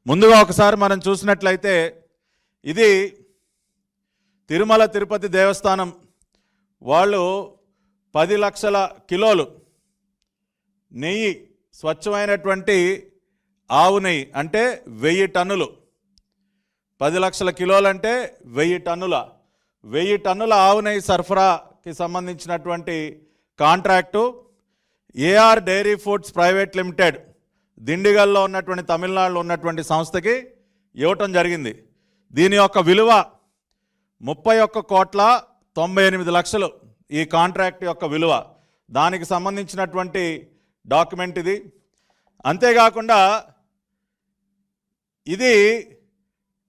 ముందుగా ఒకసారి మనం చూసినట్లయితే ఇది తిరుమల తిరుపతి దేవస్థానం వాళ్ళు 10 లక్షల కిలోలు నెయ్యి, స్వచ్ఛమైనటువంటి ఆవు నెయ్యి అంటే 1000 టన్నులు. 10 లక్షల కిలోలు అంటే 1000 టన్నుల ఆవు నెయ్యి సరఫరాకి సంబంధించినటువంటి contract AR dairy foods private limited దిండిగల్లో ఉన్నటువంటి తమిళనాడులో ఉన్నటువంటి సంస్థకి ఇవ్వటం జరిగింది. దీని యొక్క విలువ 31,98,00,000 ఈ కాంట్రాక్ట్ యొక్క విలువ. దానికి సంబంధించినటువంటి డాక్యుమెంట్ ఇది. అంతేకాకుండా ఇది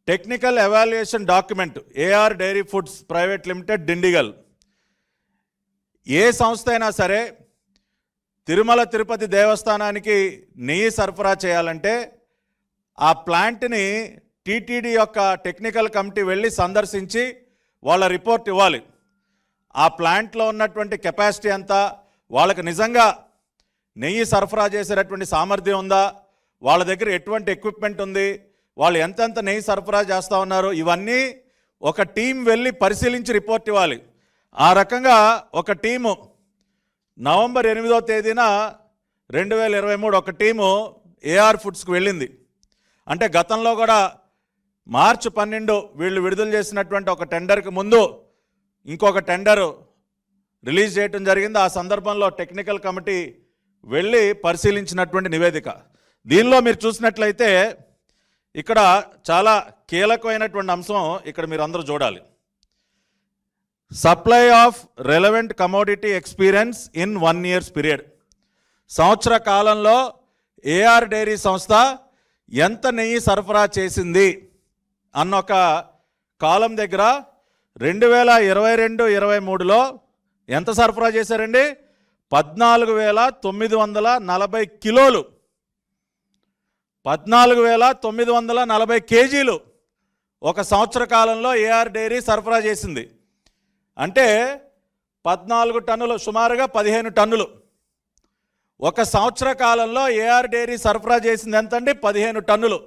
technical evaluation document AR dairy foods private limited Dindigul. ఏ సంస్థ అయినా సరే తిరుమల తిరుపతి దేవస్థానానికి నెయ్యి సరఫరా చేయాలంటే ఆ ప్లాంట్ని టీటీడీ యొక్క టెక్నికల్ కమిటీ వెళ్ళి సందర్శించి వాళ్ళ రిపోర్ట్ ఇవ్వాలి. ఆ ప్లాంట్లో ఉన్నటువంటి కెపాసిటీ ఎంత, వాళ్ళకి నిజంగా నెయ్యి సరఫరా చేసేటటువంటి సామర్థ్యం ఉందా, వాళ్ళ దగ్గర ఎటువంటి ఎక్విప్మెంట్ ఉంది, వాళ్ళు ఎంతెంత నెయ్యి సరఫరా చేస్తూ ఉన్నారు, ఇవన్నీ ఒక టీం వెళ్ళి పరిశీలించి రిపోర్ట్ ఇవ్వాలి. ఆ రకంగా ఒక టీము నవంబర్ 8వ తేదీన 2023 ఒక టీము ఏఆర్ ఫుడ్స్కి వెళ్ళింది. అంటే గతంలో కూడా మార్చి 12 వీళ్ళు విడుదల చేసినటువంటి ఒక టెండర్కి ముందు ఇంకొక టెండర్ రిలీజ్ చేయడం జరిగింది. ఆ సందర్భంలో టెక్నికల్ కమిటీ వెళ్ళి పరిశీలించినటువంటి నివేదిక. దీనిలో మీరు చూసినట్లయితే ఇక్కడ చాలా కీలకమైనటువంటి అంశం ఇక్కడ మీరు అందరూ చూడాలి. Supply of relevant commodity experience in 1 year period. సంవత్సర కాలంలో ఏఆర్ డైరీ సంస్థ ఎంత నెయ్యి సరఫరా చేసింది అన్న ఒక కాలం దగ్గర 2022-23లో ఎంత సరఫరా చేశారండి? 14,940 కిలోలు, 14,940 కేజీలు ఒక సంవత్సర కాలంలో ఏఆర్ డైరీ సరఫరా చేసింది. అంటే 14 టన్నులు, సుమారుగా 15 టన్నులు. ఒక సంవత్సర కాలంలో ఏఆర్ డైరీ సరఫరా చేసింది ఎంతండి? 15 టన్నులు.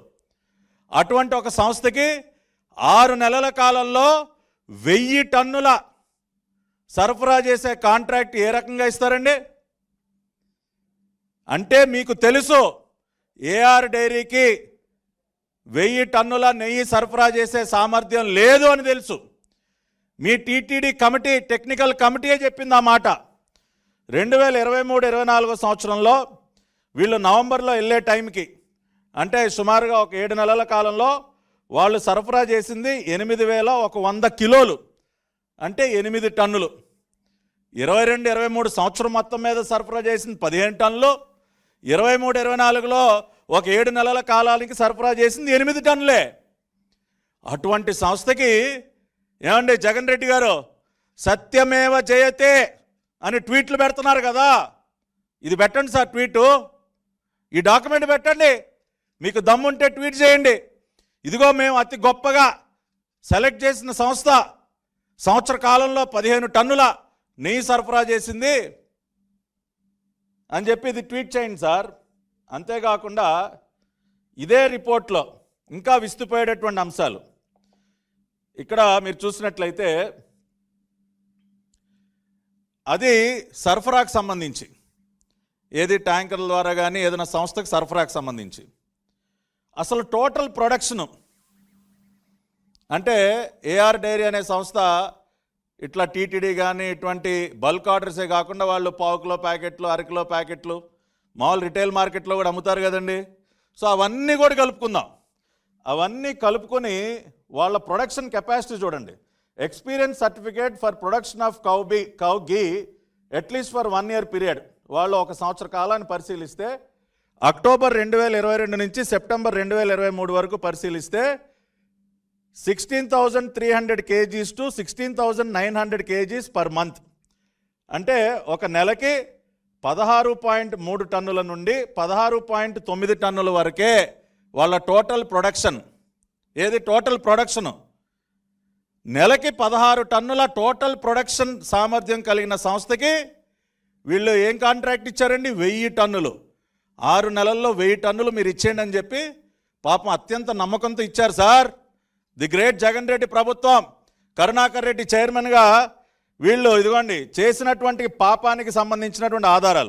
అటువంటి ఒక సంస్థకి 6 నెలల కాలంలో 1000 టన్నుల సరఫరా చేసే కాంట్రాక్ట్ ఏ రకంగా ఇస్తారండి? అంటే మీకు తెలుసు ఏఆర్ డైరీకి 1000 టన్నుల నెయ్యి సరఫరా చేసే సామర్థ్యం లేదు అని తెలుసు. మీ టీటీడీ కమిటీ, టెక్నికల్ కమిటీయే చెప్పింది ఆ మాట. 2023-24 సంవత్సరంలో వీళ్ళు నవంబర్లో వెళ్ళే టైంకి, అంటే సుమారుగా ఒక 7 నెలల కాలంలో వాళ్ళు సరఫరా చేసింది 8,100 కిలోలు, అంటే 8 టన్నులు. 22-23 సంవత్సరం మొత్తం మీద సరఫరా చేసింది 15 టన్నులు. 23-24లో ఒక 7 నెలల కాలానికి సరఫరా చేసింది 8 టన్నులే. అటువంటి సంస్థకి ఏమండి జగన్ రెడ్డి గారు సత్యమేవ జయతే అని ట్వీట్లు పెడుతున్నారు కదా, ఇది పెట్టండి సార్ ట్వీటు, ఈ డాక్యుమెంట్ పెట్టండి. మీకు దమ్ముంటే ట్వీట్ చేయండి. ఇదిగో మేము అతి గొప్పగా సెలెక్ట్ చేసిన సంస్థ సంవత్సర కాలంలో 15 టన్నుల నెయ్యి సరఫరా చేసింది అని చెప్పి ఇది ట్వీట్ చేయండి సార్. అంతేకాకుండా ఇదే రిపోర్ట్లో ఇంకా విస్తుపోయేటటువంటి అంశాలు ఇక్కడ మీరు చూసినట్లయితే అది సరఫరాకు సంబంధించి, ఏది ట్యాంకర్ల ద్వారా కానీ ఏదైనా సంస్థకు సరఫరాకు సంబంధించి అసలు టోటల్ ప్రొడక్షను, అంటే ఏఆర్ డైరీ అనే సంస్థ ఇట్లా టీటీడీ కానీ ఇటువంటి బల్క్ ఆర్డర్సే కాకుండా వాళ్ళు 1/4 కిలో ప్యాకెట్లు, 1/2 కిలో ప్యాకెట్లు మామూలు రిటైల్ మార్కెట్లో కూడా అమ్ముతారు కదండి. సో అవన్నీ కూడా కలుపుకుందాం. అవన్నీ కలుపుకొని వాళ్ళ ప్రొడక్షన్ కెపాసిటీ చూడండి. Experience certificate for production of cow ghee at least for 1 year period. వాళ్ళు ఒక సంవత్సర కాలాన్ని పరిశీలిస్తే అక్టోబర్ 2022 నుంచి సెప్టెంబర్ 2023 వరకు పరిశీలిస్తే 16,300 kgs to 16,900 kgs per month. అంటే ఒక నెలకి 16.3 టన్నుల నుండి 16.9 టన్నుల వరకే వాళ్ళ టోటల్ ప్రొడక్షన్. ఏది టోటల్ ప్రొడక్షను? నెలకి 16 టన్నుల టోటల్ ప్రొడక్షన్ సామర్థ్యం కలిగిన సంస్థకి వీళ్ళు ఏం కాంట్రాక్ట్ ఇచ్చారండి? 1000 టన్నులు. 6 నెలల్లో 1000 టన్నులు మీరు ఇచ్చేయండి అని చెప్పి పాపం అత్యంత నమ్మకంతో ఇచ్చారు sir. The great Jagan Reddy ప్రభుత్వం, కరుణాకర్ రెడ్డి చైర్మన్గా వీళ్ళు ఇదిగోండి చేసినటువంటి పాపానికి సంబంధించినటువంటి ఆధారాలు.